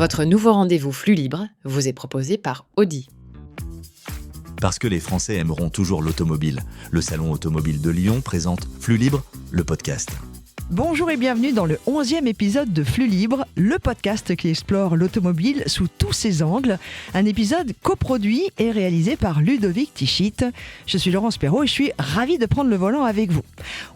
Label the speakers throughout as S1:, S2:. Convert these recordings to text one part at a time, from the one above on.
S1: Votre nouveau rendez-vous Flux Libre vous est proposé par Audi.
S2: Parce que les Français aimeront toujours l'automobile. Le Salon automobile de Lyon présente Flux Libre, le podcast.
S3: Bonjour et bienvenue dans le 11e épisode de Flux Libre, le podcast qui explore l'automobile sous tous ses angles. Un épisode coproduit et réalisé par Ludovic Tichit. Je suis Laurence Perrault et je suis ravie de prendre le volant avec vous.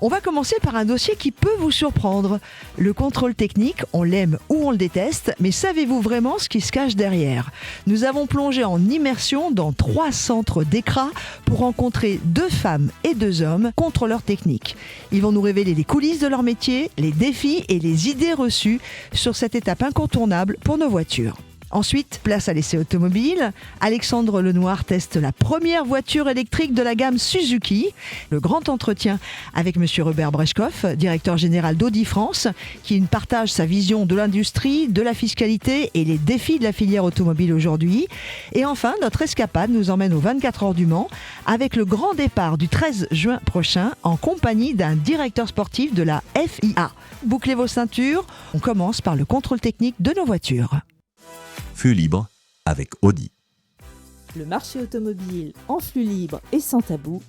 S3: On va commencer par un dossier qui peut vous surprendre. Le contrôle technique, on l'aime ou on le déteste, mais savez-vous vraiment ce qui se cache derrière ? Nous avons plongé en immersion dans 3 centres d'ECRA pour rencontrer 2 femmes et 2 hommes contrôleurs techniques. Ils vont nous révéler les coulisses de leur métier, les défis et les idées reçues sur cette étape incontournable pour nos voitures. Ensuite, place à l'essai automobile. Alexandre Lenoir teste la première voiture électrique de la gamme Suzuki. Le grand entretien avec M. Robert Brejkoff, directeur général d'Audi France, qui nous partage sa vision de l'industrie, de la fiscalité et les défis de la filière automobile aujourd'hui. Et enfin, notre escapade nous emmène aux 24 heures du Mans avec le grand départ du 13 juin prochain en compagnie d'un directeur sportif de la FIA. Bouclez vos ceintures, on commence par le contrôle technique de nos voitures.
S2: Flux Libre avec Audi.
S4: Le marché automobile en flux libre et sans tabou.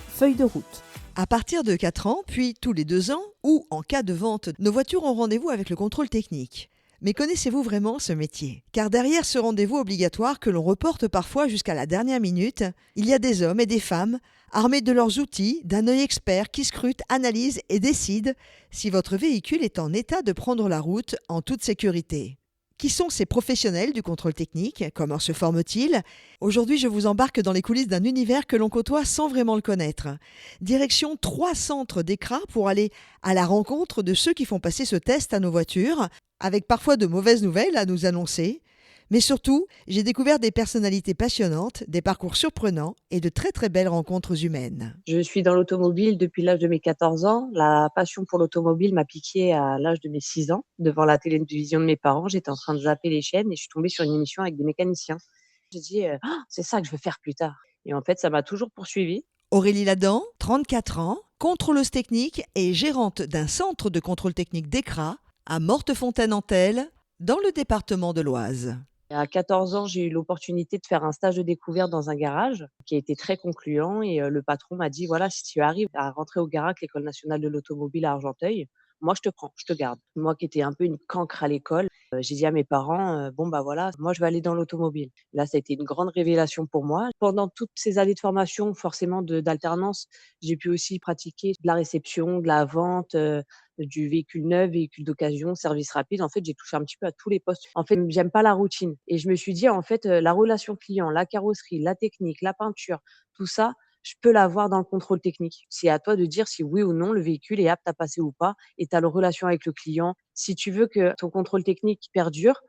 S4: Feuille de route.
S3: À partir de 4 ans, puis tous les 2 ans, ou en cas de vente, nos voitures ont rendez-vous avec le contrôle technique. Mais connaissez-vous vraiment ce métier ? Car derrière ce rendez-vous obligatoire que l'on reporte parfois jusqu'à la dernière minute, il y a des hommes et des femmes armés de leurs outils, d'un œil expert qui scrute, analyse et décide si votre véhicule est en état de prendre la route en toute sécurité. Qui sont ces professionnels du contrôle technique ? Comment se forment-ils ? Aujourd'hui, je vous embarque dans les coulisses d'un univers que l'on côtoie sans vraiment le connaître. Direction 3 centres d'ECRA pour aller à la rencontre de ceux qui font passer ce test à nos voitures, avec parfois de mauvaises nouvelles à nous annoncer. Mais surtout, j'ai découvert des personnalités passionnantes, des parcours surprenants et de très très belles rencontres humaines.
S5: Je suis dans l'automobile depuis l'âge de mes 14 ans. La passion pour l'automobile m'a piquée à l'âge de mes 6 ans. Devant la télévision de mes parents, j'étais en train de zapper les chaînes et je suis tombée sur une émission avec des mécaniciens. J'ai dit, c'est ça que je veux faire plus tard. Et en fait, ça m'a toujours poursuivie.
S3: Aurélie Ladan, 34 ans, contrôleuse technique et gérante d'un centre de contrôle technique d'ECRA à Mortefontaine-en-Telle, dans le département de l'Oise.
S5: À 14 ans, j'ai eu l'opportunité de faire un stage de découverte dans un garage qui a été très concluant et le patron m'a dit, voilà, si tu arrives à rentrer au GARAC, l'École nationale de l'automobile à Argenteuil, moi je te prends, je te garde. Moi qui étais un peu une cancre à l'école, j'ai dit à mes parents, bon bah voilà, moi je vais aller dans l'automobile. Là, ça a été une grande révélation pour moi. Pendant toutes ces années de formation, forcément d'alternance, j'ai pu aussi pratiquer de la réception, de la vente, du véhicule neuf, véhicule d'occasion, service rapide. En fait, j'ai touché un petit peu à tous les postes. En fait, j'aime pas la routine. Et je me suis dit, en fait, la relation client, la carrosserie, la technique, la peinture, tout ça, je peux l'avoir dans le contrôle technique. C'est à toi de dire si oui ou non le véhicule est apte à passer ou pas et tu as la relation avec le client. Si tu veux que ton contrôle technique perdure,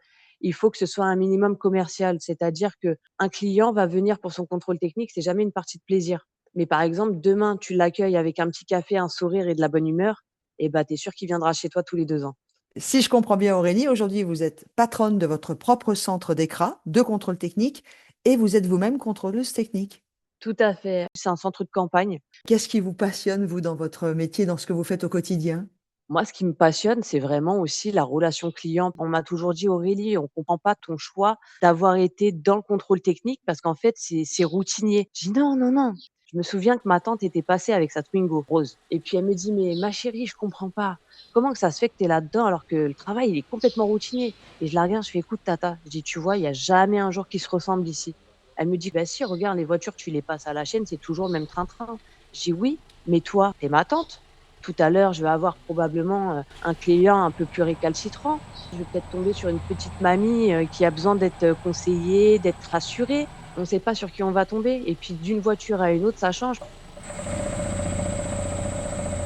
S5: il faut que ce soit un minimum commercial. C'est-à-dire qu'un client va venir pour son contrôle technique, c'est jamais une partie de plaisir. Mais par exemple, demain, tu l'accueilles avec un petit café, un sourire et de la bonne humeur, et bah, tu es sûr qu'il viendra chez toi tous les 2 ans.
S3: Si je comprends bien Aurélie, aujourd'hui vous êtes patronne de votre propre centre d'ECRA, de contrôle technique, et vous êtes vous-même contrôleuse technique.
S5: Tout à fait. C'est un centre de campagne.
S3: Qu'est-ce qui vous passionne, vous, dans votre métier, dans ce que vous faites au quotidien ?
S5: Moi, ce qui me passionne, c'est vraiment aussi la relation client. On m'a toujours dit: «Aurélie, on comprend pas ton choix d'avoir été dans le contrôle technique parce qu'en fait, c'est routinier». Je dis: «Non, non, non». Je me souviens que ma tante était passée avec sa Twingo rose et puis elle me dit: «Mais ma chérie, je comprends pas. Comment que ça se fait que tu es là-dedans alors que le travail, il est complètement routinier?» Et je la regarde, je fais: «Écoute tata», je dis: «Tu vois, il y a jamais un jour qui se ressemble ici». Elle me dit: «Bah si, regarde les voitures, tu les passes à la chaîne, c'est toujours le même train-train». Je dis: «Oui, mais toi, tu es ma tante. Tout à l'heure, je vais avoir probablement, un client un peu plus récalcitrant. Je vais peut-être tomber sur une petite mamie, qui a besoin d'être, conseillée, d'être rassurée. On ne sait pas sur qui on va tomber et puis d'une voiture à une autre, ça change».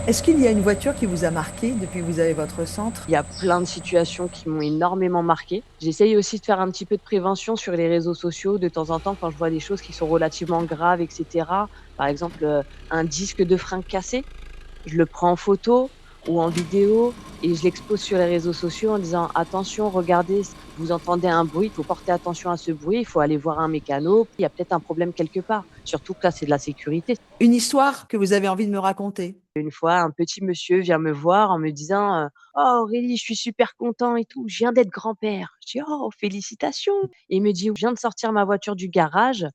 S3: Est-ce qu'il y a une voiture qui vous a marqué depuis que vous avez votre centre ?
S5: Il y a plein de situations qui m'ont énormément marquée. J'essaye aussi de faire un petit peu de prévention sur les réseaux sociaux de temps en temps quand je vois des choses qui sont relativement graves et cetera. Par exemple, un disque de frein cassé. Je le prends en photo ou en vidéo et je l'expose sur les réseaux sociaux en disant: «Attention, regardez, vous entendez un bruit, il faut porter attention à ce bruit, il faut aller voir un mécano, il y a peut-être un problème quelque part». Surtout que là, c'est de la sécurité.
S3: Une histoire que vous avez envie de me raconter?
S5: Une fois, un petit monsieur vient me voir en me disant, «Oh Aurélie, je suis super content et tout, je viens d'être grand-père». Je dis: «Oh félicitations!» Et il me dit: «Je viens de sortir ma voiture du garage».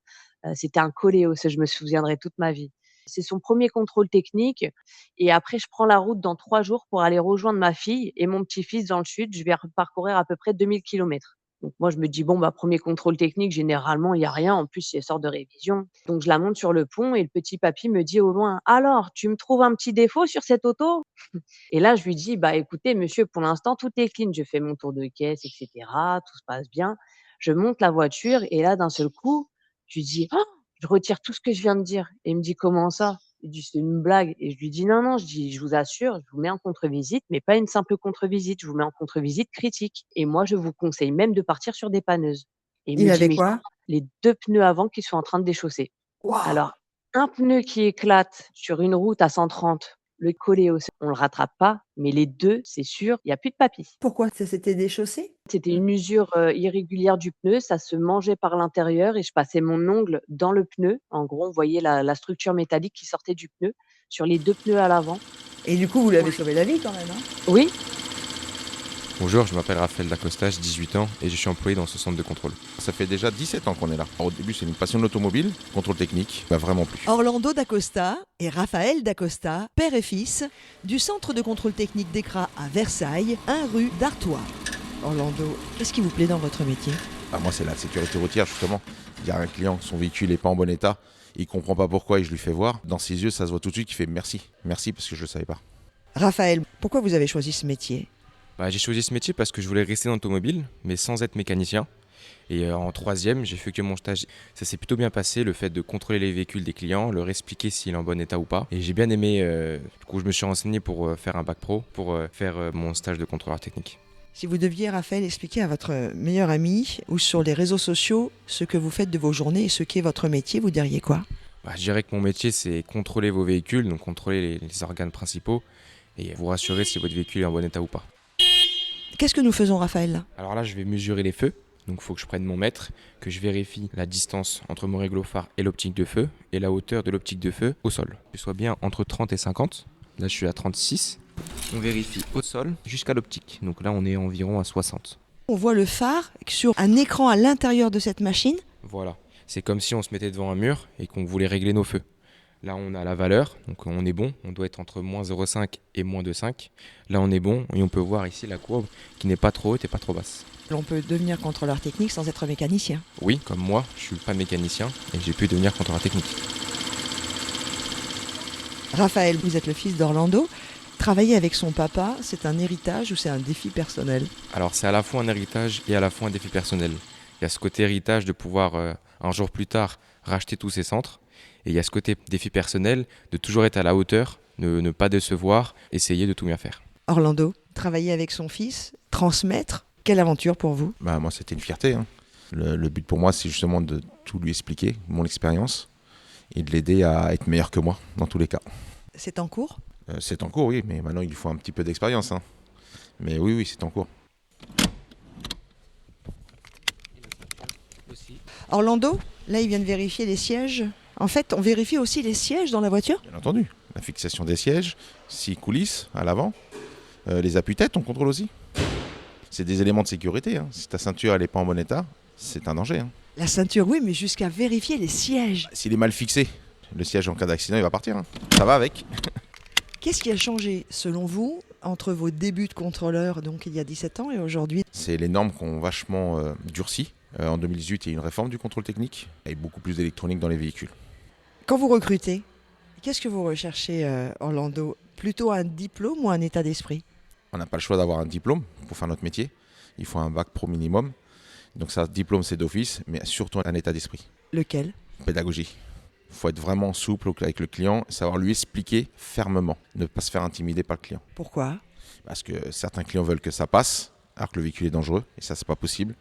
S5: C'était un Coléos, je me souviendrai toute ma vie. C'est son premier contrôle technique et après je prends la route dans 3 jours pour aller rejoindre ma fille et mon petit-fils dans le sud. Je vais parcourir à peu près 2000 kilomètres. Donc moi je me dis: «Bon, bah, 1er contrôle technique, généralement il y a rien. En plus, c'est sort de révision». Donc je la monte sur le pont et le petit papy me dit au loin: «Alors, tu me trouves un petit défaut sur cette auto?» Et là je lui dis: «Bah, écoutez monsieur, pour l'instant tout est clean». Je fais mon tour de caisse et cetera, tout se passe bien. Je monte la voiture et là d'un seul coup, je lui dis: «Oh!» Je retire tout ce que je viens de dire et il me dit: «Comment ça?» Il dit: «C'est une blague» et je lui dis: «Non, non», je dis: «Je vous assure, je vous mets en contre-visite, mais pas une simple contre-visite, je vous mets en contre-visite critique et moi je vous conseille même de partir sur dépanneuses». Et il
S3: Il
S5: me dit:
S3: avait
S5: «Mais
S3: quoi?
S5: les 2 pneus avant qui sont en train de déchausser».
S3: Waouh!
S5: Alors, un pneu qui éclate sur une route à 130, le Coléos, on le rattrape pas, mais les 2, c'est sûr, il y a plus de papy.
S3: Pourquoi ça s'était déchaussé?
S5: C'était une usure, irrégulière du pneu, ça se mangeait par l'intérieur et je passais mon ongle dans le pneu. En gros, on voyait la structure métallique qui sortait du pneu sur les 2 pneus à l'avant.
S3: Et du coup, vous lui avez sauvé la vie quand même, hein?
S5: Oui,
S6: Bonjour, je m'appelle Raphaël Dacosta, j'ai 18 ans et je suis employé dans ce centre de contrôle. Ça fait déjà 17 ans qu'on est là. Au début, c'est une passion de l'automobile, contrôle technique, m'a vraiment plu.
S3: Orlando Dacosta et Raphaël Dacosta, père et fils, du centre de contrôle technique d'ECRA à Versailles, 1 rue d'Artois. Orlando, qu'est-ce qui vous plaît dans votre métier?
S6: Moi, c'est la sécurité routière, justement. Il y a un client, son véhicule n'est pas en bon état, il comprend pas pourquoi et je lui fais voir. Dans ses yeux, ça se voit tout de suite qu'il fait merci. Merci parce que je le savais pas.
S3: Raphaël, pourquoi vous avez choisi ce métier?
S7: J'ai choisi ce métier parce que je voulais rester dans l'automobile, mais sans être mécanicien. Et en 3e, j'ai fait que mon stage. Ça s'est plutôt bien passé, le fait de contrôler les véhicules des clients, leur expliquer s'il est en bon état ou pas. Et j'ai bien aimé, du coup je me suis renseigné pour faire un bac pro, pour faire mon stage de contrôleur technique.
S3: Si vous deviez, Raphaël, expliquer à votre meilleur ami ou sur les réseaux sociaux ce que vous faites de vos journées et ce qu'est votre métier, vous diriez quoi?
S7: Je dirais que mon métier, c'est contrôler vos véhicules, donc contrôler les organes principaux et vous rassurer si votre véhicule est en bon état ou pas.
S3: Qu'est-ce que nous faisons, Raphaël, là?
S7: Alors là, je vais mesurer les feux. Donc il faut que je prenne mon mètre, que je vérifie la distance entre mon réglophare et l'optique de feu et la hauteur de l'optique de feu au sol. Que ce soit bien entre 30 et 50. Là, je suis à 36. On vérifie au sol jusqu'à l'optique. Donc là, on est environ à 60.
S3: On voit le phare sur un écran à l'intérieur de cette machine.
S7: Voilà. C'est comme si on se mettait devant un mur et qu'on voulait régler nos feux. Là, on a la valeur, donc on est bon. On doit être entre moins 0,5 et moins 2,5. Là, on est bon et on peut voir ici la courbe qui n'est pas trop haute et pas trop basse.
S3: On peut devenir contrôleur technique sans être mécanicien.
S7: Oui, comme moi, je suis pas mécanicien et j'ai pu devenir contrôleur technique.
S3: Raphaël, vous êtes le fils d'Orlando. Travailler avec son papa, c'est un héritage ou c'est un défi personnel?
S7: Alors, c'est à la fois un héritage et à la fois un défi personnel. Il y a ce côté héritage de pouvoir, un jour plus tard, racheter tous ces centres. Et il y a ce côté défi personnel de toujours être à la hauteur, ne pas décevoir, essayer de tout bien faire.
S3: Orlando, travailler avec son fils, transmettre, quelle aventure pour vous?
S6: Moi, c'était une fierté. Le but pour moi, c'est justement de tout lui expliquer, mon expérience, et de l'aider à être meilleur que moi, dans tous les cas.
S3: C'est en cours?
S6: C'est en cours, oui, mais maintenant, il faut un petit peu d'expérience. Mais oui, c'est en cours.
S3: Orlando, là, il vient de vérifier les sièges. En fait, on vérifie aussi les sièges dans la voiture?
S6: Bien entendu. La fixation des sièges, 6 coulisses à l'avant, les appuis-têtes, on contrôle aussi. C'est des éléments de sécurité. Si ta ceinture n'est pas en bon état, c'est un danger.
S3: La ceinture, oui, mais jusqu'à vérifier les sièges.
S6: S'il est mal fixé, le siège en cas d'accident, il va partir. Ça va avec.
S3: Qu'est-ce qui a changé, selon vous, entre vos débuts de contrôleur, donc il y a 17 ans, et aujourd'hui?
S6: C'est les normes qui ont vachement durci. En 2018, il y a eu une réforme du contrôle technique et beaucoup plus d'électronique dans les véhicules.
S3: Quand vous recrutez, qu'est-ce que vous recherchez, Orlando? Plutôt un diplôme ou un état d'esprit?
S6: On n'a pas le choix d'avoir un diplôme pour faire notre métier. Il faut un bac pro minimum. Donc ça, diplôme, c'est d'office, mais surtout un état d'esprit.
S3: Lequel?
S6: Pédagogie. Il faut être vraiment souple avec le client, savoir lui expliquer fermement, ne pas se faire intimider par le client.
S3: Pourquoi?
S6: Parce que certains clients veulent que ça passe, alors que le véhicule est dangereux, et ça, c'est pas possible.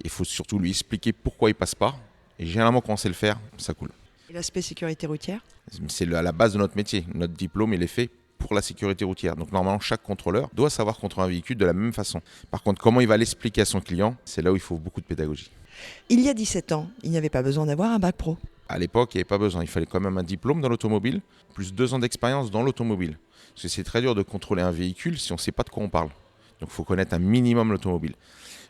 S6: Il faut surtout lui expliquer pourquoi il passe pas, et généralement, quand on sait le faire, ça coule.
S3: Et l'aspect sécurité routière?
S6: C'est à la base de notre métier. Notre diplôme, il est fait pour la sécurité routière. Donc normalement, chaque contrôleur doit savoir contrôler un véhicule de la même façon. Par contre, comment il va l'expliquer à son client, c'est là où il faut beaucoup de pédagogie.
S3: Il y a 17 ans, il n'y avait pas besoin d'avoir un bac pro.
S6: À l'époque, il n'y avait pas besoin. Il fallait quand même un diplôme dans l'automobile, plus 2 ans d'expérience dans l'automobile. Parce que c'est très dur de contrôler un véhicule si on ne sait pas de quoi on parle. Donc il faut connaître un minimum l'automobile.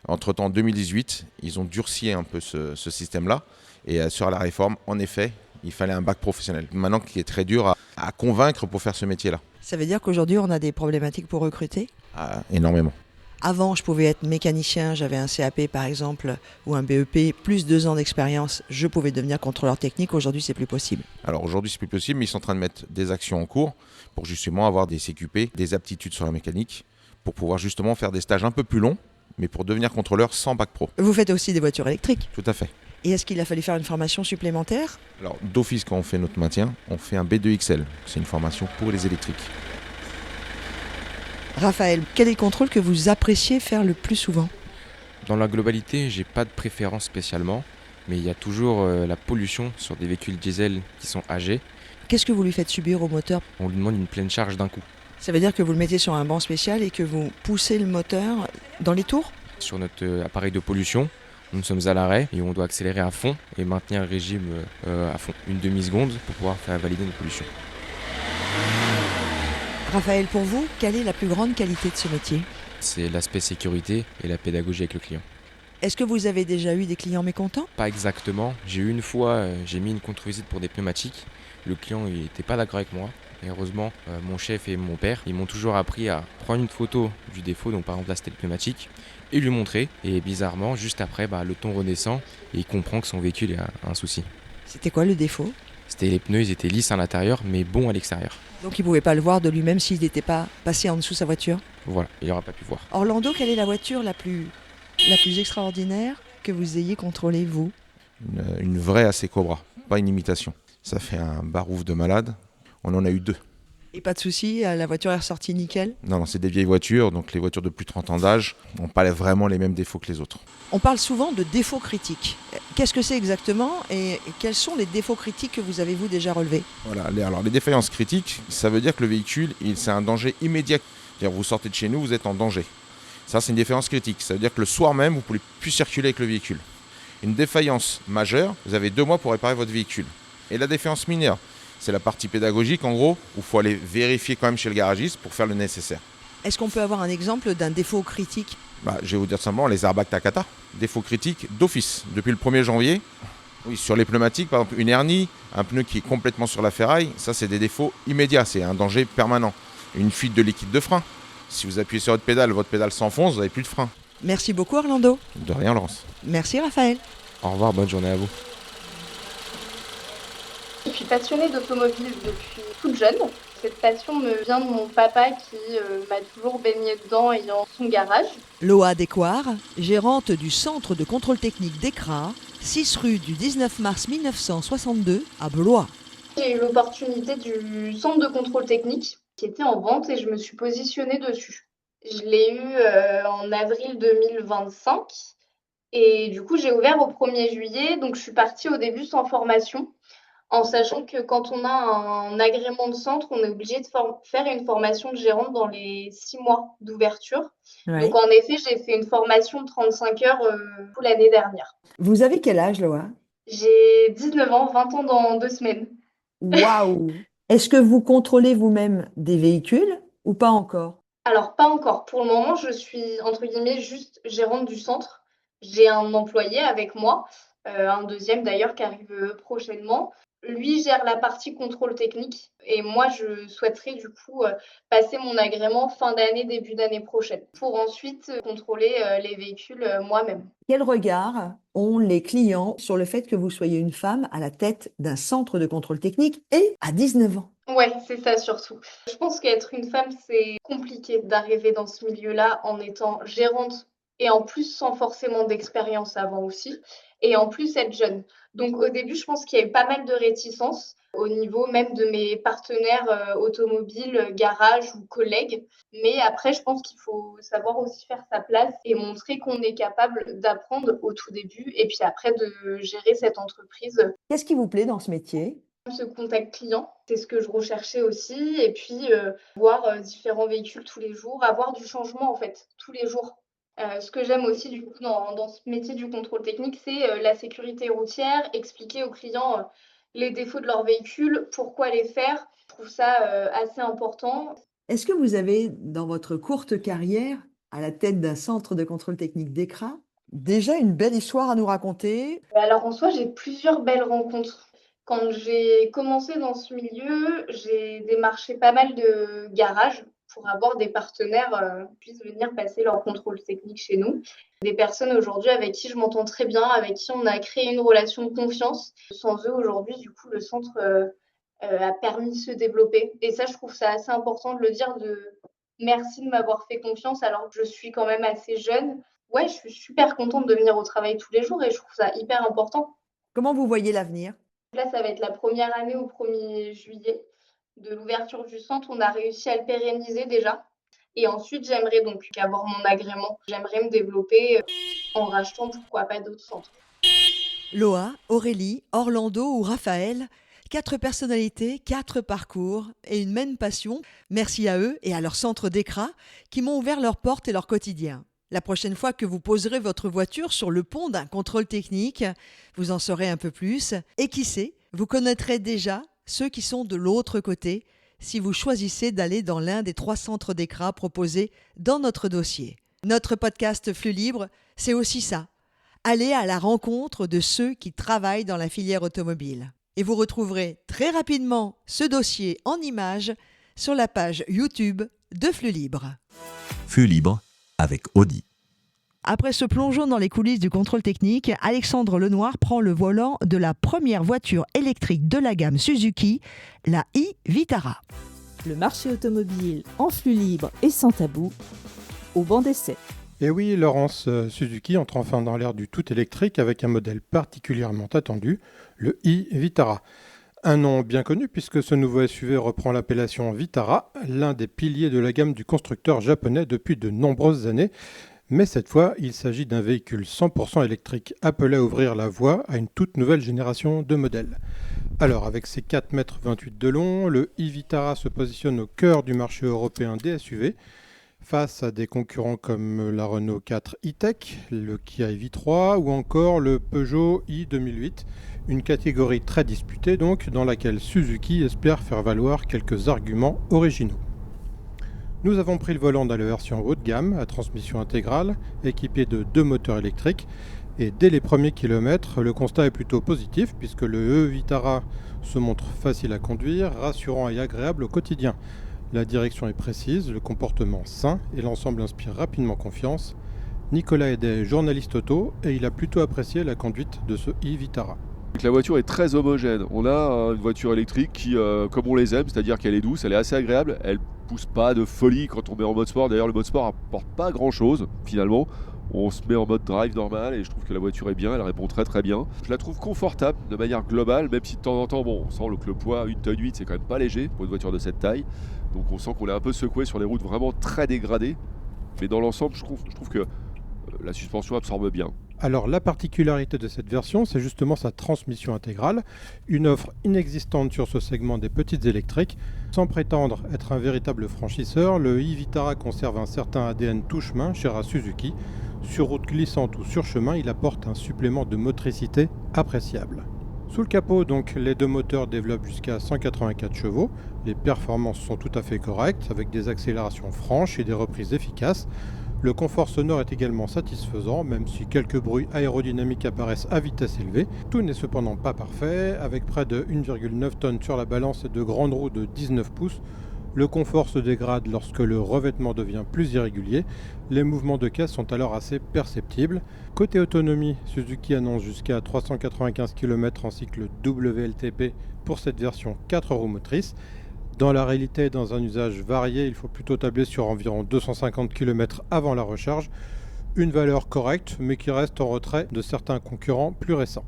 S6: Entre-temps, en 2018, ils ont durci un peu ce système-là. Et sur la réforme, en effet, il fallait un bac professionnel. Maintenant, qui est très dur à convaincre pour faire ce métier-là.
S3: Ça veut dire qu'aujourd'hui, on a des problématiques pour recruter ?
S6: Énormément.
S3: Avant, je pouvais être mécanicien, j'avais un CAP par exemple, ou un BEP, plus 2 ans d'expérience, je pouvais devenir contrôleur technique. Aujourd'hui, c'est plus possible.
S6: Alors aujourd'hui, c'est plus possible, mais ils sont en train de mettre des actions en cours pour justement avoir des CQP, des aptitudes sur la mécanique, pour pouvoir justement faire des stages un peu plus longs, mais pour devenir contrôleur sans bac pro.
S3: Vous faites aussi des voitures électriques.
S6: Tout à fait.
S3: Et est-ce qu'il a fallu faire une formation supplémentaire ?
S6: Alors d'office, quand on fait notre maintien, on fait un B2XL. C'est une formation pour les électriques.
S3: Raphaël, quel est le contrôle que vous appréciez faire le plus souvent ?
S7: Dans la globalité, j'ai pas de préférence spécialement, mais il y a toujours la pollution sur des véhicules diesel qui sont âgés.
S3: Qu'est-ce que vous lui faites subir au moteur ?
S7: On lui demande une pleine charge d'un coup.
S3: Ça veut dire que vous le mettez sur un banc spécial et que vous poussez le moteur dans les tours ?
S7: Sur notre appareil de pollution, nous sommes à l'arrêt et on doit accélérer à fond et maintenir le régime à fond. Une demi-seconde pour pouvoir faire valider notre pollution.
S3: Raphaël, pour vous, quelle est la plus grande qualité de ce métier ?
S7: C'est l'aspect sécurité et la pédagogie avec le client.
S3: Est-ce que vous avez déjà eu des clients mécontents ?
S7: Pas exactement. J'ai eu une fois, j'ai mis une contre-visite pour des pneumatiques. Le client il n'était pas d'accord avec moi. Et heureusement, mon chef et mon père, ils m'ont toujours appris à prendre une photo du défaut, donc par exemple là c'était le pneumatique, et lui montrer. Et bizarrement, juste après, le ton redescend et il comprend que son véhicule a un souci.
S3: C'était quoi le défaut ?
S7: C'était les pneus, ils étaient lisses à l'intérieur, mais bons à l'extérieur.
S3: Donc il ne pouvait pas le voir de lui-même s'il n'était pas passé en dessous de sa voiture.
S7: Voilà, il n'aura pas pu voir.
S3: Orlando, quelle est la voiture la plus extraordinaire que vous ayez contrôlée, vous ?
S6: Une vraie AC Cobra, pas une imitation. Ça fait un barouf de malade. On en a eu 2.
S3: Et pas de souci, la voiture est ressortie nickel ?
S6: Non, c'est des vieilles voitures, donc les voitures de plus de 30 ans d'âge n'ont pas vraiment les mêmes défauts que les autres.
S3: On parle souvent de défauts critiques. Qu'est-ce que c'est exactement et quels sont les défauts critiques que vous avez vous déjà relevés ?
S6: Voilà, alors les défaillances critiques, ça veut dire que le véhicule, c'est un danger immédiat. C'est-à-dire vous sortez de chez nous, vous êtes en danger. Ça, c'est une défaillance critique. Ça veut dire que le soir même, vous ne pouvez plus circuler avec le véhicule. Une défaillance majeure, vous avez 2 mois pour réparer votre véhicule. Et la défaillance mineure, c'est la partie pédagogique en gros, où il faut aller vérifier quand même chez le garagiste pour faire le nécessaire.
S3: Est-ce qu'on peut avoir un exemple d'un défaut critique ?
S6: Je vais vous dire simplement les airbags Takata, défaut critique d'office. Depuis le 1er janvier, oui, sur les pneumatiques, par exemple une hernie, un pneu qui est complètement sur la ferraille, ça c'est des défauts immédiats, c'est un danger permanent. Une fuite de liquide de frein. Si vous appuyez sur votre pédale s'enfonce, vous n'avez plus de frein.
S3: Merci beaucoup Orlando.
S6: De rien Laurence.
S3: Merci Raphaël.
S7: Au revoir, bonne journée à vous.
S8: Je suis passionnée d'automobile depuis toute jeune. Cette passion me vient de mon papa qui m'a toujours baignée dedans ayant son garage.
S3: Loa Descoires, gérante du centre de contrôle technique d'ECRA, 6 rue du 19 mars 1962 à Blois.
S8: J'ai eu l'opportunité du centre de contrôle technique qui était en vente et je me suis positionnée dessus. Je l'ai eu en avril 2025 et du coup j'ai ouvert au 1er juillet, donc je suis partie au début sans formation, en sachant que quand on a un agrément de centre, on est obligé de faire une formation de gérante dans les 6 mois d'ouverture.
S3: Ouais.
S8: Donc en effet, j'ai fait une formation de 35 heures toute l'année dernière.
S3: Vous avez quel âge Loa ?
S8: J'ai 19 ans, 20 ans dans 2 semaines.
S3: Waouh ! Est-ce que vous contrôlez vous-même des véhicules ou pas encore ?
S8: Alors, pas encore. Pour le moment, je suis, entre guillemets, juste gérante du centre. J'ai un employé avec moi, un deuxième d'ailleurs qui arrive prochainement. Lui gère la partie contrôle technique et moi, je souhaiterais du coup passer mon agrément fin d'année, début d'année prochaine pour ensuite contrôler les véhicules moi-même.
S3: Quel regard ont les clients sur le fait que vous soyez une femme à la tête d'un centre de contrôle technique et à 19 ans ?
S8: Ouais, c'est ça surtout. Je pense qu'être une femme, c'est compliqué d'arriver dans ce milieu-là en étant gérante et en plus sans forcément d'expérience avant aussi, et en plus être jeune. Donc au début, je pense qu'il y a eu pas mal de réticences au niveau même de mes partenaires automobiles, garages ou collègues. Mais après, je pense qu'il faut savoir aussi faire sa place et montrer qu'on est capable d'apprendre au tout début et puis après de gérer cette entreprise.
S3: Qu'est-ce qui vous plaît dans ce métier ?
S8: Ce contact client, c'est ce que je recherchais aussi. Et puis, voir différents véhicules tous les jours, avoir du changement en fait, tous les jours. Ce que j'aime aussi du coup dans ce métier du contrôle technique, c'est la sécurité routière, expliquer aux clients les défauts de leur véhicule, pourquoi les faire. Je trouve ça assez important.
S3: Est-ce que vous avez, dans votre courte carrière, à la tête d'un centre de contrôle technique d'ECRA, déjà une belle histoire à nous raconter?
S8: Alors en soi, j'ai plusieurs belles rencontres. Quand j'ai commencé dans ce milieu, j'ai démarché pas mal de garages pour avoir des partenaires qui puissent venir passer leur contrôle technique chez nous. Des personnes aujourd'hui avec qui je m'entends très bien, avec qui on a créé une relation de confiance. Sans eux, aujourd'hui, du coup, le centre a permis de se développer. Et ça, je trouve ça assez important de le dire, de merci de m'avoir fait confiance alors que je suis quand même assez jeune. Ouais, je suis super contente de venir au travail tous les jours et je trouve ça hyper important.
S3: Comment vous voyez l'avenir?
S8: Là, ça va être la première année au 1er juillet de l'ouverture du centre. On a réussi à le pérenniser déjà. Et ensuite, j'aimerais donc avoir mon agrément. J'aimerais me développer en rachetant, pourquoi pas, d'autres centres.
S3: Loa, Aurélie, Orlando ou Raphaël, 4 personnalités, 4 parcours et une même passion. Merci à eux et à leur centre d'ECRA qui m'ont ouvert leurs portes et leur quotidien. La prochaine fois que vous poserez votre voiture sur le pont d'un contrôle technique, vous en saurez un peu plus. Et qui sait, vous connaîtrez déjà ceux qui sont de l'autre côté si vous choisissez d'aller dans l'un des 3 centres d'ECRA proposés dans notre dossier. Notre podcast Flux Libre, c'est aussi ça. Aller à la rencontre de ceux qui travaillent dans la filière automobile. Et vous retrouverez très rapidement ce dossier en images sur la page YouTube de Flux Libre.
S2: Flux Libre avec Audi.
S3: Après ce plongeon dans les coulisses du contrôle technique, Alexandre Lenoir prend le volant de la première voiture électrique de la gamme Suzuki, la e-Vitara.
S4: Le marché automobile en flux libre et sans tabou, au banc d'essai.
S9: Et oui, Laurence, Suzuki entre enfin dans l'ère du tout électrique avec un modèle particulièrement attendu, le e-Vitara. Un nom bien connu puisque ce nouveau SUV reprend l'appellation Vitara, l'un des piliers de la gamme du constructeur japonais depuis de nombreuses années. Mais cette fois, il s'agit d'un véhicule 100% électrique appelé à ouvrir la voie à une toute nouvelle génération de modèles. Alors, avec ses 4,28 m de long, le e-Vitara se positionne au cœur du marché européen des SUV, face à des concurrents comme la Renault 4 e-Tech, le Kia EV3 ou encore le Peugeot i2008, une catégorie très disputée donc, dans laquelle Suzuki espère faire valoir quelques arguments originaux. Nous avons pris le volant dans la version haut de gamme, à transmission intégrale, équipée de 2 moteurs électriques, et dès les premiers kilomètres, le constat est plutôt positif puisque le e-Vitara se montre facile à conduire, rassurant et agréable au quotidien. La direction est précise, le comportement sain et l'ensemble inspire rapidement confiance. Nicolas Edet est journaliste auto et il a plutôt apprécié la conduite de ce e-Vitara.
S10: La voiture est très homogène. On a une voiture électrique qui, comme on les aime, c'est-à-dire qu'elle est douce, elle est assez agréable, elle pousse pas de folie quand on met en mode sport. D'ailleurs, le mode sport apporte pas grand-chose finalement. On se met en mode drive normal et je trouve que la voiture est bien, elle répond très très bien. Je la trouve confortable de manière globale, même si de temps en temps, on sent que le poids, 1,8 tonne, c'est quand même pas léger pour une voiture de cette taille. Donc on sent qu'on est un peu secoué sur les routes vraiment très dégradées. Mais dans l'ensemble, je trouve que la suspension absorbe bien.
S9: Alors la particularité de cette version, c'est justement sa transmission intégrale, une offre inexistante sur ce segment des petites électriques. Sans prétendre être un véritable franchisseur, le e-Vitara conserve un certain ADN touche-main cher à Suzuki. Sur route glissante ou sur chemin, il apporte un supplément de motricité appréciable. Sous le capot, donc, les 2 moteurs développent jusqu'à 184 chevaux. Les performances sont tout à fait correctes, avec des accélérations franches et des reprises efficaces. Le confort sonore est également satisfaisant, même si quelques bruits aérodynamiques apparaissent à vitesse élevée. Tout n'est cependant pas parfait, avec près de 1,9 tonnes sur la balance et de grandes roues de 19 pouces. Le confort se dégrade lorsque le revêtement devient plus irrégulier. Les mouvements de caisse sont alors assez perceptibles. Côté autonomie, Suzuki annonce jusqu'à 395 km en cycle WLTP pour cette version 4 roues motrices. Dans la réalité, dans un usage varié, il faut plutôt tabler sur environ 250 km avant la recharge. Une valeur correcte, mais qui reste en retrait de certains concurrents plus récents.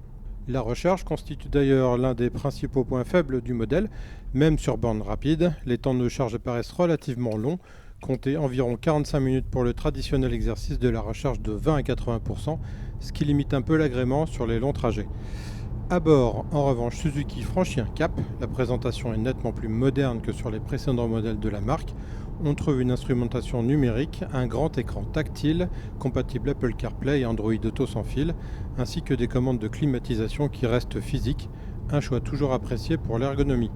S9: La recharge constitue d'ailleurs l'un des principaux points faibles du modèle. Même sur borne rapide, les temps de charge apparaissent relativement longs. Comptez environ 45 minutes pour le traditionnel exercice de la recharge de 20 à 80%, ce qui limite un peu l'agrément sur les longs trajets. À bord, en revanche, Suzuki franchit un cap. La présentation est nettement plus moderne que sur les précédents modèles de la marque. On trouve une instrumentation numérique, un grand écran tactile, compatible Apple CarPlay et Android Auto sans fil, ainsi que des commandes de climatisation qui restent physiques. un choix toujours apprécié pour l'ergonomie.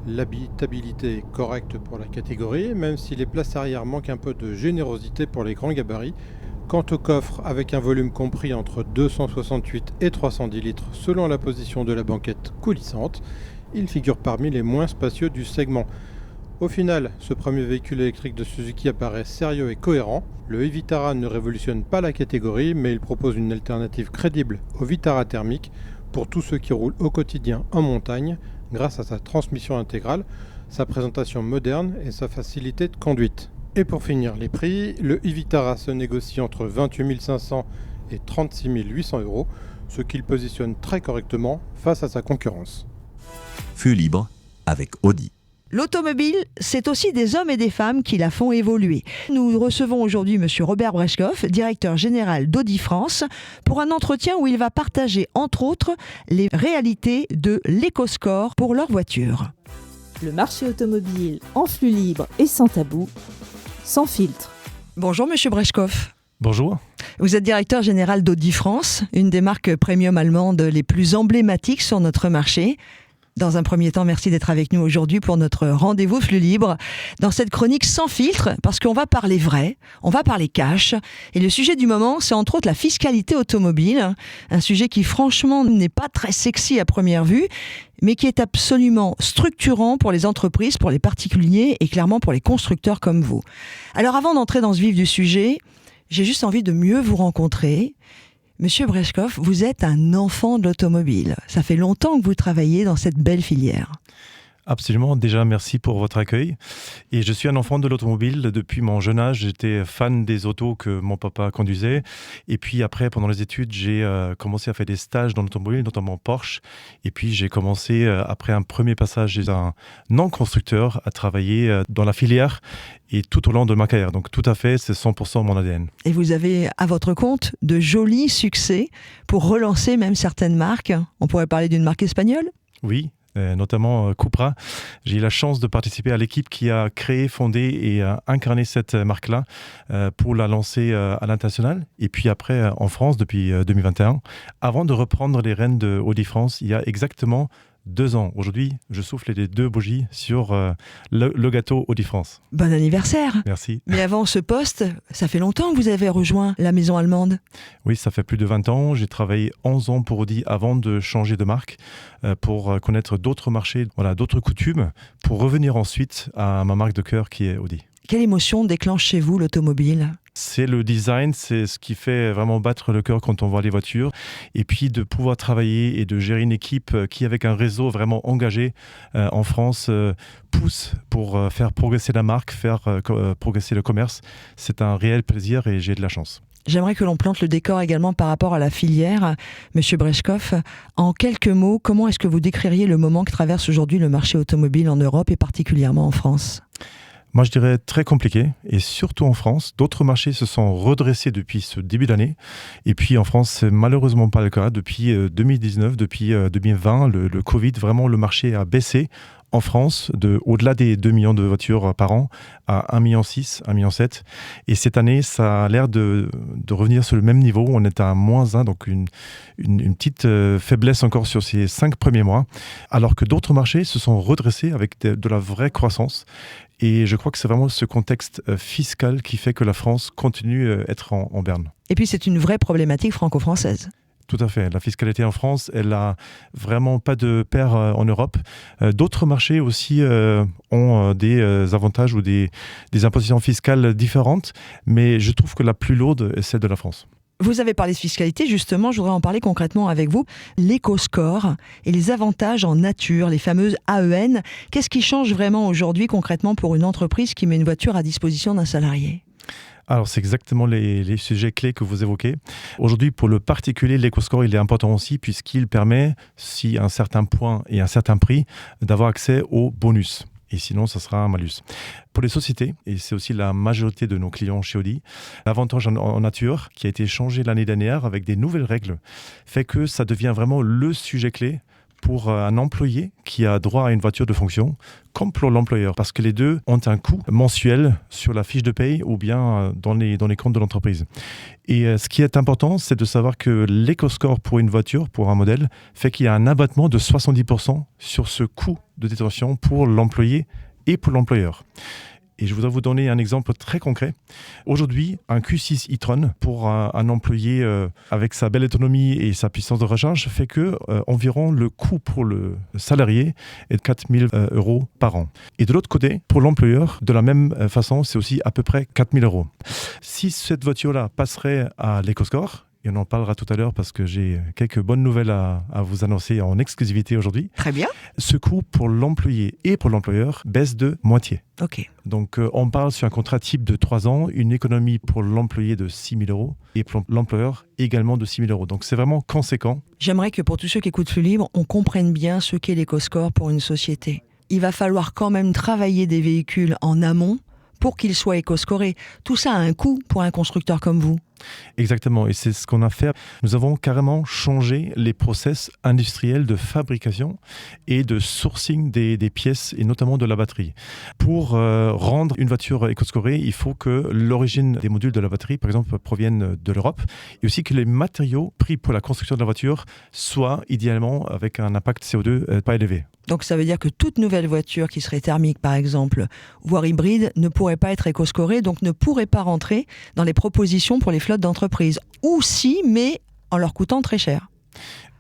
S9: L'habitabilité est correcte pour la catégorie, même si les places arrière manquent un peu de générosité pour les grands gabarits. Quant au coffre, avec un volume compris entre 268 et 310 litres selon la position de la banquette coulissante, il figure parmi les moins spacieux du segment. Au final, ce premier véhicule électrique de Suzuki apparaît sérieux et cohérent. Le e-Vitara ne révolutionne pas la catégorie, mais il propose une alternative crédible au Vitara thermique pour tous ceux qui roulent au quotidien en montagne, grâce à sa transmission intégrale, sa présentation moderne et sa facilité de conduite. Et pour finir les prix, le e-Vitara se négocie entre 28 500 et 36 800 euros, ce qui le positionne très correctement face à sa concurrence.
S2: Flux libre avec Audi.
S3: L'automobile, c'est aussi des hommes et des femmes qui la font évoluer. Nous recevons aujourd'hui M. Robert Breshkoff, directeur général d'Audi France, pour un entretien où il va partager, entre autres, les réalités de l'EcoScore pour leur voiture.
S4: Le marché automobile en flux libre et sans tabou, sans filtre.
S3: Bonjour M. Breshkoff.
S11: Bonjour.
S3: Vous êtes directeur général d'Audi France, une des marques premium allemandes les plus emblématiques sur notre marché. Dans un premier temps, merci d'être avec nous aujourd'hui pour notre rendez-vous flux libre dans cette chronique sans filtre, parce qu'on va parler vrai, on va parler cash. Et le sujet du moment, c'est entre autres la fiscalité automobile, un sujet qui franchement n'est pas très sexy à première vue, mais qui est absolument structurant pour les entreprises, pour les particuliers et clairement pour les constructeurs comme vous. Alors avant d'entrer dans ce vif du sujet, j'ai juste envie de mieux vous rencontrer. Monsieur Breshkoff, vous êtes un enfant de l'automobile. Ça fait longtemps que vous travaillez dans cette belle filière.
S11: Absolument. Déjà, merci pour votre accueil. Et je suis un enfant de l'automobile. Depuis mon jeune âge, j'étais fan des autos que mon papa conduisait. Et puis après, pendant les études, j'ai commencé à faire des stages dans l'automobile, notamment Porsche. Et puis j'ai commencé, après un premier passage chez un non-constructeur, à travailler dans la filière et tout au long de ma carrière. Donc tout à fait, c'est 100% mon ADN.
S3: Et vous avez à votre compte de jolis succès pour relancer même certaines marques. On pourrait parler d'une marque espagnole ?
S11: Oui. Notamment Cupra. J'ai eu la chance de participer à l'équipe qui a créé, fondé et incarné cette marque-là pour la lancer à l'international. Et puis après, en France, depuis 2021, avant de reprendre les rênes de Audi France, il y a exactement 2 ans. Aujourd'hui, je souffle les 2 bougies sur le gâteau Audi France.
S3: Bon anniversaire.
S11: Merci.
S3: Mais avant ce poste, ça fait longtemps que vous avez rejoint la maison allemande.
S11: Oui, ça fait plus de 20 ans. J'ai travaillé 11 ans pour Audi avant de changer de marque, pour connaître d'autres marchés, d'autres coutumes, pour revenir ensuite à ma marque de cœur qui est Audi.
S3: Quelle émotion déclenche chez vous l'automobile ?
S11: C'est le design, c'est ce qui fait vraiment battre le cœur quand on voit les voitures. Et puis de pouvoir travailler et de gérer une équipe qui, avec un réseau vraiment engagé en France, pousse pour faire progresser la marque, faire progresser le commerce. C'est un réel plaisir et j'ai de la chance.
S3: J'aimerais que l'on plante le décor également par rapport à la filière. Monsieur Breshkoff, en quelques mots, comment est-ce que vous décririez le moment que traverse aujourd'hui le marché automobile en Europe et particulièrement en France ?
S11: Moi, je dirais très compliqué, et surtout en France. D'autres marchés se sont redressés depuis ce début d'année. Et puis en France, c'est malheureusement pas le cas. Depuis 2019, depuis 2020, le Covid, vraiment, le marché a baissé en France, au-delà des 2 millions de voitures par an, à 1,6 million, 1,7 million. Et cette année, ça a l'air de revenir sur le même niveau. On est à -1, donc une petite faiblesse encore sur ces 5 premiers mois. Alors que d'autres marchés se sont redressés avec de la vraie croissance. Et je crois que c'est vraiment ce contexte fiscal qui fait que la France continue à être en berne.
S3: Et puis c'est une vraie problématique franco-française.
S11: Tout à fait. La fiscalité en France, elle n'a vraiment pas de pair en Europe. D'autres marchés aussi ont des avantages ou des impositions fiscales différentes, mais je trouve que la plus lourde est celle de la France.
S3: Vous avez parlé de fiscalité, justement, je voudrais en parler concrètement avec vous. L'EcoScore et les avantages en nature, les fameuses AEN, qu'est-ce qui change vraiment aujourd'hui concrètement pour une entreprise qui met une voiture à disposition d'un salarié ?
S11: Alors, c'est exactement les sujets clés que vous évoquez. Aujourd'hui, pour le particulier, l'EcoScore, il est important aussi puisqu'il permet, si à un certain point et un certain prix, d'avoir accès au bonus. Et sinon, ça sera un malus. Pour les sociétés, et c'est aussi la majorité de nos clients chez Audi, l'avantage en nature, qui a été changé l'année dernière avec des nouvelles règles, fait que ça devient vraiment le sujet clé pour un employé qui a droit à une voiture de fonction comme pour l'employeur, parce que les deux ont un coût mensuel sur la fiche de paye ou bien dans les comptes de l'entreprise. Et ce qui est important, c'est de savoir que l'éco-score pour une voiture, pour un modèle, fait qu'il y a un abattement de 70% sur ce coût de détention pour l'employé et pour l'employeur. Et je voudrais vous donner un exemple très concret. Aujourd'hui, un Q6 e-tron pour un employé avec sa belle autonomie et sa puissance de recharge fait que environ le coût pour le salarié est de 4 000 € par an. Et de l'autre côté, pour l'employeur, de la même façon, c'est aussi à peu près 4 000 €. Si cette voiture-là passerait à l'éco-score, et on en parlera tout à l'heure parce que j'ai quelques bonnes nouvelles à vous annoncer en exclusivité aujourd'hui.
S3: Très bien.
S11: Ce coût pour l'employé et pour l'employeur baisse de moitié.
S3: Ok.
S11: Donc on parle sur un contrat type de 3 ans, une économie pour l'employé de 6 000 € et pour l'employeur également de 6 000 €. Donc c'est vraiment conséquent.
S3: J'aimerais que pour tous ceux qui écoutent Flux Libre, on comprenne bien ce qu'est l'éco-score pour une société. Il va falloir quand même travailler des véhicules en amont pour qu'ils soient éco-scorés. Tout ça a un coût pour un constructeur comme vous.
S11: Exactement, et c'est ce qu'on a fait. Nous avons carrément changé les process industriels de fabrication et de sourcing des pièces, et notamment de la batterie. Pour rendre une voiture éco-scorée, il faut que l'origine des modules de la batterie, par exemple, provienne de l'Europe, et aussi que les matériaux pris pour la construction de la voiture soient idéalement avec un impact CO2 pas élevé.
S3: Donc ça veut dire que toute nouvelle voiture qui serait thermique, par exemple, voire hybride, ne pourrait pas être éco-scorée, donc ne pourrait pas rentrer dans les propositions pour les flottes d'entreprise. Ou si, mais en leur coûtant très cher.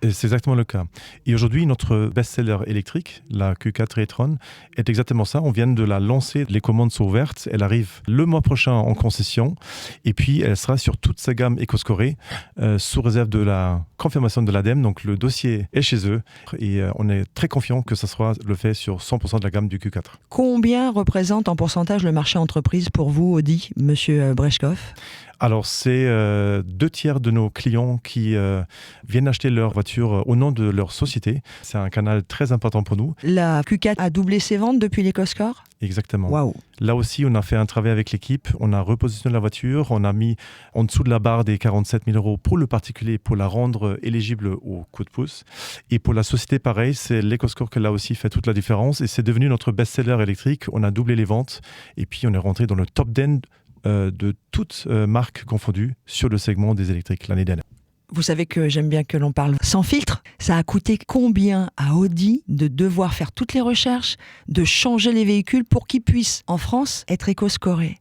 S11: C'est exactement le cas. Et aujourd'hui, notre best-seller électrique, la Q4 e-tron, est exactement ça. On vient de la lancer, les commandes sont ouvertes. Elle arrive le mois prochain en concession. Et puis, elle sera sur toute sa gamme éco-scorée, sous réserve de la confirmation de l'ADEME. Donc, le dossier est chez eux. Et on est très confiant que ça sera le fait sur 100% de la gamme du Q4.
S3: Combien représente en pourcentage le marché entreprise pour vous, Audi, monsieur Brejkov ?
S11: Alors, c'est 2/3 de nos clients qui viennent acheter leur voiture au nom de leur société. C'est un canal très important pour nous.
S3: La Q4 a doublé ses ventes depuis l'éco-score ?
S11: Exactement.
S3: Waouh.
S11: Là aussi, on a fait un travail avec l'équipe. On a repositionné la voiture. On a mis en dessous de la barre des 47 000 € pour le particulier, pour la rendre éligible au coup de pouce. Et pour la société, pareil, c'est l'éco-score qui là aussi fait toute la différence. Et c'est devenu notre best-seller électrique. On a doublé les ventes. Et puis, on est rentré dans le top 10 de toutes marques confondues sur le segment des électriques l'année dernière.
S3: Vous savez que j'aime bien que l'on parle sans filtre. Ça a coûté combien à Audi de devoir faire toutes les recherches, de changer les véhicules pour qu'ils puissent, en France, être éco-scorés ?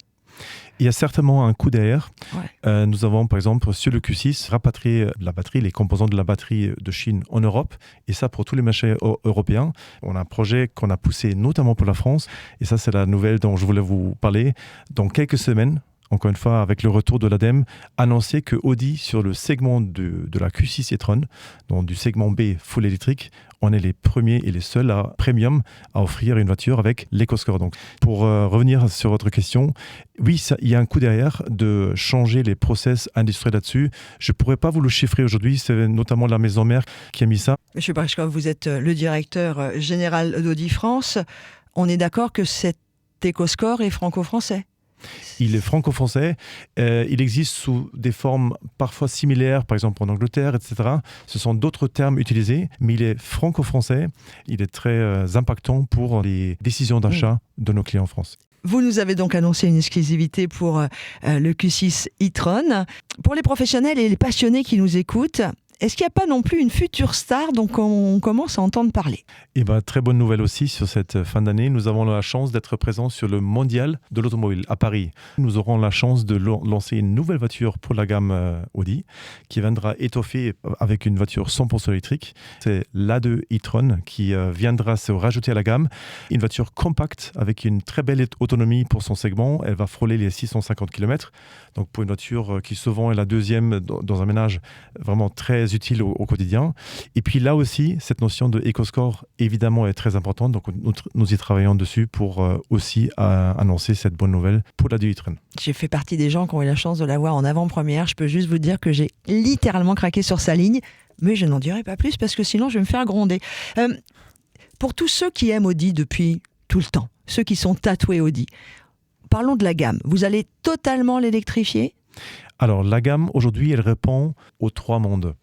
S11: Il y a certainement un coup derrière.
S3: Ouais.
S11: Nous avons, par exemple, sur le Q6, rapatrié la batterie, les composants de la batterie de Chine en Europe. Et ça, pour tous les marchés européens. On a un projet qu'on a poussé notamment pour la France. Et ça, c'est la nouvelle dont je voulais vous parler. Dans quelques semaines, encore une fois, avec le retour de l'ADEME, annoncer que Audi, sur le segment de la Q6 e-tron, donc du segment B full électrique, on est les premiers et les seuls à premium à offrir une voiture avec l'éco-score. Donc, pour revenir sur votre question, oui, il y a un coup derrière de changer les process industriels là-dessus. Je ne pourrais pas vous le chiffrer aujourd'hui, c'est notamment la maison mère qui a mis ça.
S3: Monsieur Brejkov, vous êtes le directeur général d'Audi France. On est d'accord que cet éco-score est franco-français ?
S11: Il est franco-français, il existe sous des formes parfois similaires, par exemple en Angleterre, etc. Ce sont d'autres termes utilisés, mais il est franco-français, il est très impactant pour les décisions d'achat de nos clients en France.
S3: Vous nous avez donc annoncé une exclusivité pour le Q6 e-tron. Pour les professionnels et les passionnés qui nous écoutent, est-ce qu'il n'y a pas non plus une future star dont on commence à entendre parler ?
S11: Et très bonne nouvelle aussi sur cette fin d'année. Nous avons la chance d'être présents sur le Mondial de l'automobile à Paris. Nous aurons la chance de lancer une nouvelle voiture pour la gamme Audi qui viendra étoffer avec une voiture 100% électrique. C'est l'A2 e-tron qui viendra se rajouter à la gamme. Une voiture compacte avec une très belle autonomie pour son segment. Elle va frôler les 650 km. Donc pour une voiture qui souvent est la deuxième dans un ménage vraiment très utile au quotidien. Et puis là aussi, cette notion de éco-score évidemment est très importante. Donc nous y travaillons dessus pour aussi annoncer cette bonne nouvelle pour la e-tron.
S3: J'ai fait partie des gens qui ont eu la chance de l'avoir en avant-première. Je peux juste vous dire que j'ai littéralement craqué sur sa ligne, mais je n'en dirai pas plus parce que sinon je vais me faire gronder. Pour tous ceux qui aiment Audi depuis tout le temps, ceux qui sont tatoués Audi, parlons de la gamme. Vous allez totalement l'électrifier ?
S11: Alors, la gamme, aujourd'hui, elle répond aux 3 mondes.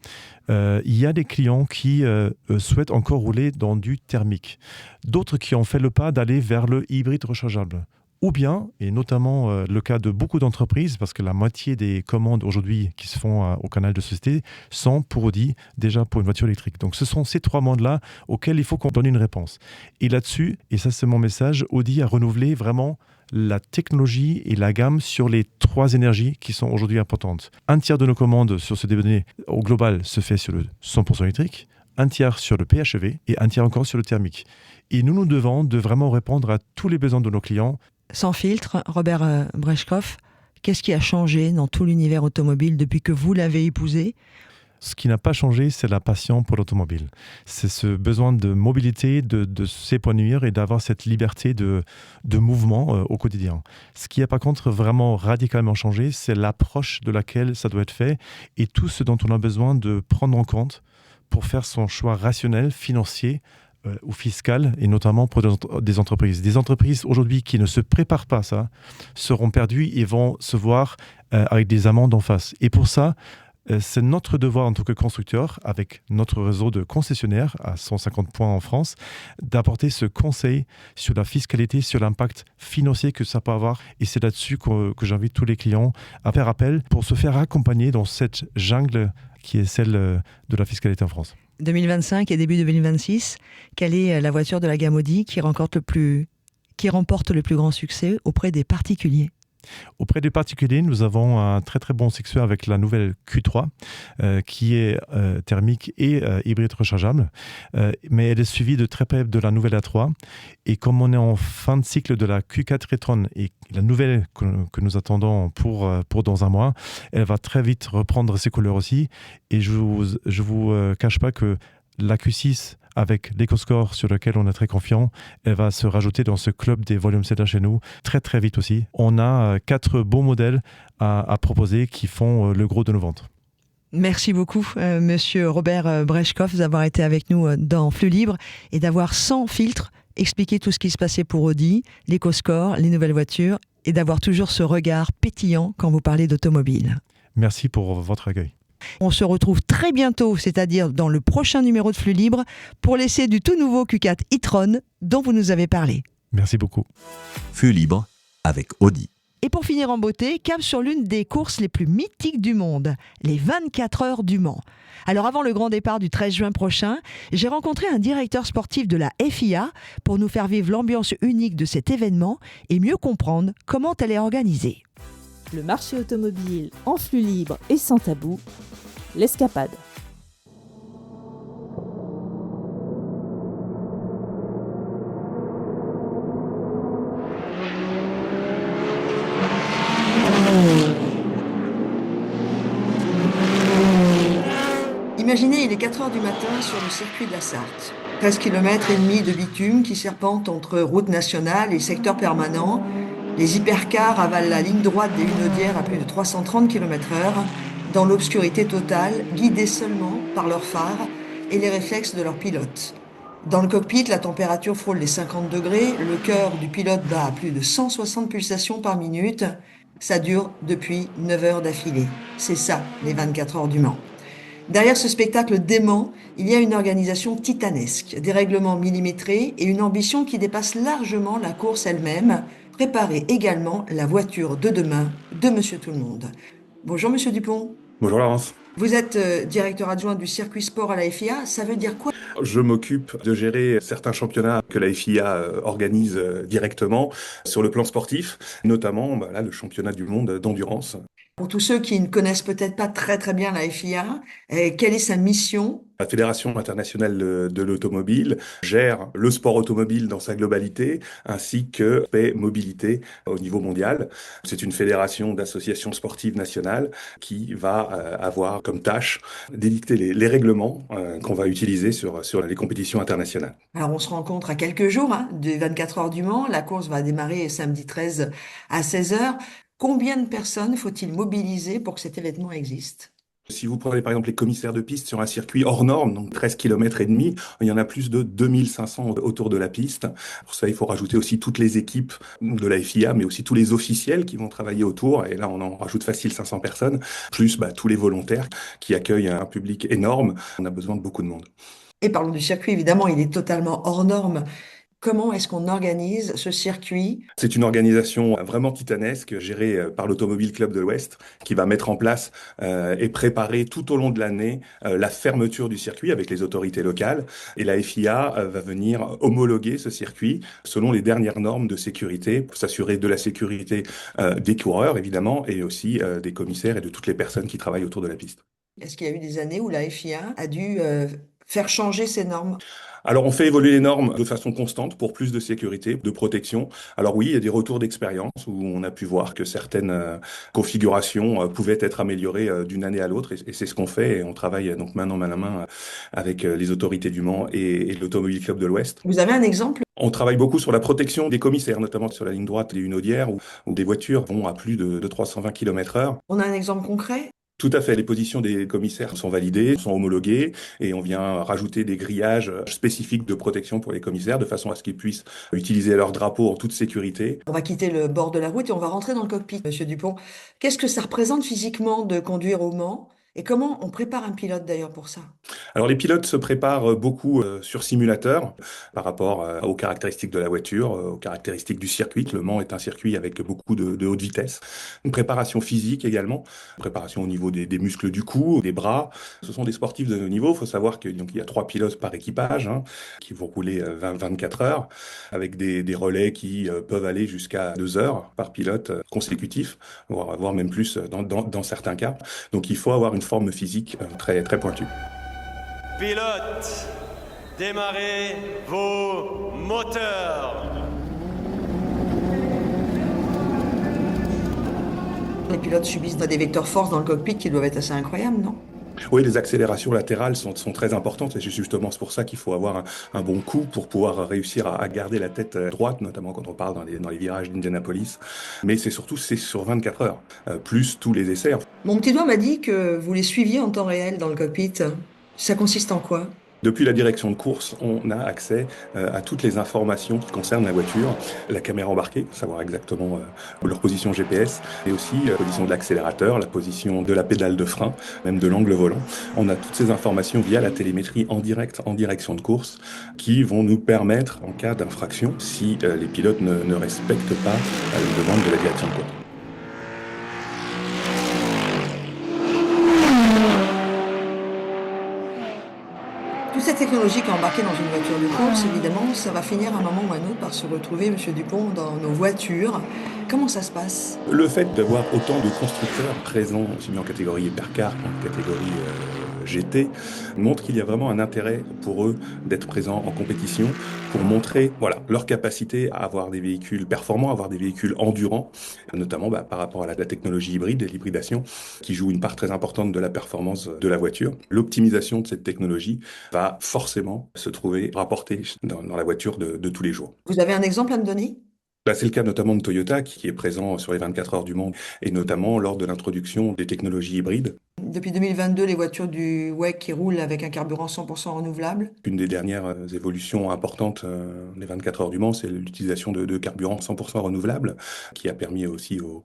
S11: Il y a des clients qui souhaitent encore rouler dans du thermique. D'autres qui ont fait le pas d'aller vers le hybride rechargeable. Ou bien, et notamment le cas de beaucoup d'entreprises, parce que la moitié des commandes aujourd'hui qui se font au canal de société sont pour Audi, déjà pour une voiture électrique. Donc ce sont ces 3 mondes-là auxquels il faut qu'on donne une réponse. Et là-dessus, et ça c'est mon message, Audi a renouvelé vraiment la technologie et la gamme sur les 3 énergies qui sont aujourd'hui importantes. Un tiers de nos commandes sur ce début d'année au global se fait sur le 100% électrique, un tiers sur le PHEV et un tiers encore sur le thermique. Et nous devons de vraiment répondre à tous les besoins de nos clients.
S3: Sans filtre, Robert Brejkov, qu'est-ce qui a changé dans tout l'univers automobile depuis que vous l'avez épousé ?
S11: Ce qui n'a pas changé, c'est la passion pour l'automobile. C'est ce besoin de mobilité, de s'épanouir et d'avoir cette liberté de mouvement au quotidien. Ce qui a par contre vraiment radicalement changé, c'est l'approche de laquelle ça doit être fait et tout ce dont on a besoin de prendre en compte pour faire son choix rationnel, financier, ou fiscale, et notamment pour des entreprises. Des entreprises aujourd'hui qui ne se préparent pas à ça seront perdues et vont se voir avec des amendes en face. Et pour ça, c'est notre devoir en tant que constructeur, avec notre réseau de concessionnaires à 150 points en France, d'apporter ce conseil sur la fiscalité, sur l'impact financier que ça peut avoir. Et c'est là-dessus que j'invite tous les clients à faire appel pour se faire accompagner dans cette jungle qui est celle de la fiscalité en France.
S3: 2025 et début 2026, quelle est la voiture de la gamme Audi qui remporte le plus grand succès auprès des particuliers ?
S11: Auprès des particuliers, nous avons un très très bon succès avec la nouvelle Q3 qui est thermique et hybride rechargeable, mais elle est suivie de très près de la nouvelle A3. Et comme on est en fin de cycle de la Q4 e-tron et la nouvelle que nous attendons pour dans un mois, elle va très vite reprendre ses couleurs aussi. Et je vous cache pas que la Q6 avec l'EcoScore sur lequel on est très confiant, elle va se rajouter dans ce club des volumes sédans chez nous très très vite aussi. On a 4 beaux modèles à proposer qui font le gros de nos ventes.
S3: Merci beaucoup, monsieur Robert Brejkov, d'avoir été avec nous dans Flux Libre et d'avoir sans filtre expliqué tout ce qui se passait pour Audi, l'EcoScore, les nouvelles voitures et d'avoir toujours ce regard pétillant quand vous parlez d'automobile.
S11: Merci pour votre accueil.
S3: On se retrouve très bientôt, c'est-à-dire dans le prochain numéro de Flux Libre, pour l'essai du tout nouveau Q4 e-tron dont vous nous avez parlé.
S11: Merci beaucoup.
S2: Flux Libre avec Audi.
S3: Et pour finir en beauté, cap sur l'une des courses les plus mythiques du monde, les 24 heures du Mans. Alors avant le grand départ du 13 juin prochain, j'ai rencontré un directeur sportif de la FIA pour nous faire vivre l'ambiance unique de cet événement et mieux comprendre comment elle est organisée.
S4: Le marché automobile en flux libre et sans tabou, l'escapade.
S3: Imaginez, il est 4 heures du matin sur le circuit de la Sarthe. 13 km et demi de bitume qui serpente entre route nationale et secteur permanent. Les hypercars avalent la ligne droite des Hunaudières à plus de 330 km/h, dans l'obscurité totale, guidés seulement par leurs phares et les réflexes de leurs pilotes. Dans le cockpit, la température frôle les 50 degrés, le cœur du pilote bat à plus de 160 pulsations par minute. Ça dure depuis 9 heures d'affilée. C'est ça, les 24 heures du Mans. Derrière ce spectacle dément, il y a une organisation titanesque, des règlements millimétrés et une ambition qui dépasse largement la course elle-même. Préparer également la voiture de demain de Monsieur Tout-le-Monde. Bonjour Monsieur Dupont.
S12: Bonjour Laurence.
S3: Vous êtes directeur adjoint du circuit sport à la FIA, ça veut dire quoi ?
S12: Je m'occupe de gérer certains championnats que la FIA organise directement sur le plan sportif, notamment là, le championnat du monde d'endurance.
S3: Pour tous ceux qui ne connaissent peut-être pas très très bien la FIA, quelle est sa mission ?
S12: La Fédération internationale de l'automobile gère le sport automobile dans sa globalité, ainsi que la mobilité au niveau mondial. C'est une fédération d'associations sportives nationales qui va avoir comme tâche d'édicter les règlements qu'on va utiliser sur les compétitions internationales.
S3: Alors on se rencontre à quelques jours des 24 heures du Mans. La course va démarrer samedi 13 à 16h. Combien de personnes faut-il mobiliser pour que cet événement existe ?
S12: Si vous prenez par exemple les commissaires de piste sur un circuit hors norme, donc 13 km et demi, il y en a plus de 2500 autour de la piste. Pour ça, il faut rajouter aussi toutes les équipes de la FIA, mais aussi tous les officiels qui vont travailler autour. Et là, on en rajoute facile 500 personnes, plus tous les volontaires qui accueillent un public énorme. On a besoin de beaucoup de monde.
S3: Et parlons du circuit, évidemment, il est totalement hors norme. Comment est-ce qu'on organise ce circuit?
S12: C'est une organisation vraiment titanesque, gérée par l'Automobile Club de l'Ouest, qui va mettre en place et préparer tout au long de l'année la fermeture du circuit avec les autorités locales. Et la FIA va venir homologuer ce circuit selon les dernières normes de sécurité, pour s'assurer de la sécurité des coureurs, évidemment, et aussi des commissaires et de toutes les personnes qui travaillent autour de la piste.
S3: Est-ce qu'il y a eu des années où la FIA a dû faire changer ces normes?
S12: Alors, on fait évoluer les normes de façon constante pour plus de sécurité, de protection. Alors oui, il y a des retours d'expérience où on a pu voir que certaines configurations pouvaient être améliorées d'une année à l'autre, et c'est ce qu'on fait. Et on travaille donc main à main avec les autorités du Mans et l'Automobile Club de l'Ouest.
S3: Vous avez un exemple?
S12: On travaille beaucoup sur la protection des commissaires, notamment sur la ligne droite des Hunaudières, où des voitures vont à plus de 320 km/h.
S3: On a un exemple concret?
S12: Tout à fait. Les positions des commissaires sont validées, sont homologuées, et on vient rajouter des grillages spécifiques de protection pour les commissaires, de façon à ce qu'ils puissent utiliser leur drapeau en toute sécurité.
S3: On va quitter le bord de la route et on va rentrer dans le cockpit, Monsieur Dupont. Qu'est-ce que ça représente physiquement de conduire au Mans? Et comment on prépare un pilote d'ailleurs pour ça?
S12: Alors les pilotes se préparent beaucoup sur simulateur par rapport aux caractéristiques de la voiture, aux caractéristiques du circuit. Le Mans est un circuit avec beaucoup de haute vitesse. Une préparation physique également, préparation au niveau des muscles du cou, des bras. Ce sont des sportifs de haut niveau. Il faut savoir qu'il y a 3 pilotes par équipage qui vont rouler 24 heures avec des relais qui peuvent aller jusqu'à 2 heures par pilote consécutif, voire même plus dans certains cas. Donc il faut avoir une forme physique très pointue.
S13: Pilote, démarrez vos moteurs.
S3: Les pilotes subissent des vecteurs force dans le cockpit qui doivent être assez incroyables, non?
S12: Oui, les accélérations latérales sont très importantes, et c'est justement pour ça qu'il faut avoir un bon coup pour pouvoir réussir à garder la tête droite, notamment quand on parle dans les virages d'Indianapolis. Mais c'est sur 24 heures, plus tous les essais.
S3: Mon petit doigt m'a dit que vous les suiviez en temps réel dans le cockpit. Ça consiste en quoi?
S12: Depuis la direction de course, on a accès à toutes les informations qui concernent la voiture, la caméra embarquée, savoir exactement leur position GPS, et aussi la position de l'accélérateur, la position de la pédale de frein, même de l'angle volant. On a toutes ces informations via la télémétrie en direct en direction de course, qui vont nous permettre, en cas d'infraction, si les pilotes ne respectent pas les demandes de la direction de course.
S3: Toute cette technologie qui est embarquée dans une voiture de course, évidemment, ça va finir à un moment ou à un autre par se retrouver, Monsieur Dupont, dans nos voitures. Comment ça se passe?
S12: Le fait d'avoir autant de constructeurs présents, aussi bien en catégorie hypercar qu'en catégorie GT, montre qu'il y a vraiment un intérêt pour eux d'être présents en compétition, pour montrer leur capacité à avoir des véhicules performants, à avoir des véhicules endurants, notamment par rapport à la technologie hybride et l'hybridation, qui joue une part très importante de la performance de la voiture. L'optimisation de cette technologie va forcément se trouver rapportée dans la voiture de tous les jours.
S3: Vous avez un exemple à me donner?
S12: C'est le cas notamment de Toyota qui est présent sur les 24 heures du Mans, et notamment lors de l'introduction des technologies hybrides.
S3: Depuis 2022, les voitures du WEC qui roulent avec un carburant 100% renouvelable.
S12: Une des dernières évolutions importantes des 24 heures du Mans, c'est l'utilisation de carburant 100% renouvelable, qui a permis aussi aux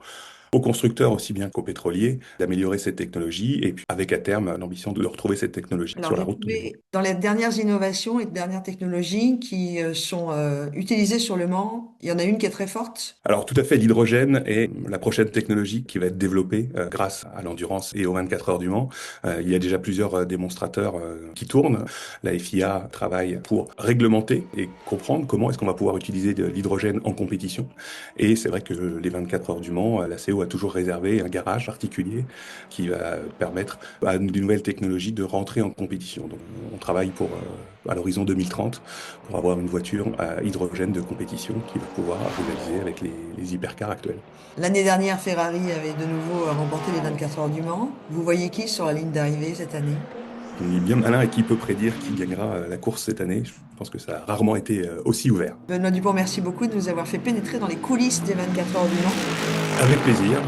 S12: constructeurs aussi bien qu'aux pétroliers d'améliorer cette technologie, et puis avec à terme l'ambition de retrouver cette technologie sur la route.
S3: Dans les dernières innovations et dernières technologies qui sont utilisées sur le Mans, il y en a une qui est très forte?
S12: Alors tout à fait, l'hydrogène est la prochaine technologie qui va être développée grâce à l'endurance et aux 24 heures du Mans. Il y a déjà plusieurs démonstrateurs qui tournent. La FIA travaille pour réglementer et comprendre comment est-ce qu'on va pouvoir utiliser de l'hydrogène en compétition. Et c'est vrai que les 24 heures du Mans, la CO a toujours réservé un garage particulier qui va permettre à de nouvelles technologies de rentrer en compétition. Donc, on travaille à l'horizon 2030 pour avoir une voiture à hydrogène de compétition qui va pouvoir rivaliser avec les hypercars actuels.
S3: L'année dernière, Ferrari avait de nouveau remporté les 24 heures du Mans. Vous voyez qui sur la ligne d'arrivée cette année?
S12: On est bien malin et qui peut prédire qui gagnera la course cette année. Je pense que ça a rarement été aussi ouvert.
S3: Benoît Dupont, merci beaucoup de nous avoir fait pénétrer dans les coulisses des 24 heures du Mans.
S12: Avec plaisir.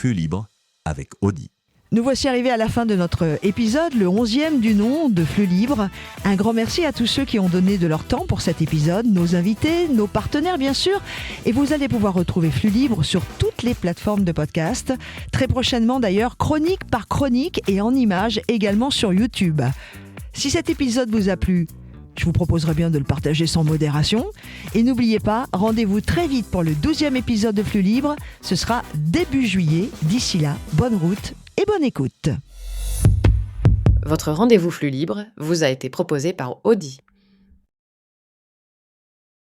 S2: Flux libre avec Audi.
S3: Nous voici arrivés à la fin de notre épisode, le 11e du nom de Flux Libre. Un grand merci à tous ceux qui ont donné de leur temps pour cet épisode, nos invités, nos partenaires bien sûr. Et vous allez pouvoir retrouver Flux Libre sur toutes les plateformes de podcast. Très prochainement d'ailleurs, chronique par chronique et en images également sur YouTube. Si cet épisode vous a plu, je vous proposerai bien de le partager sans modération. Et n'oubliez pas, rendez-vous très vite pour le 12e épisode de Flux Libre. Ce sera début juillet. D'ici là, bonne route et bonne écoute.
S1: Votre rendez-vous Flux libre vous a été proposé par Audi.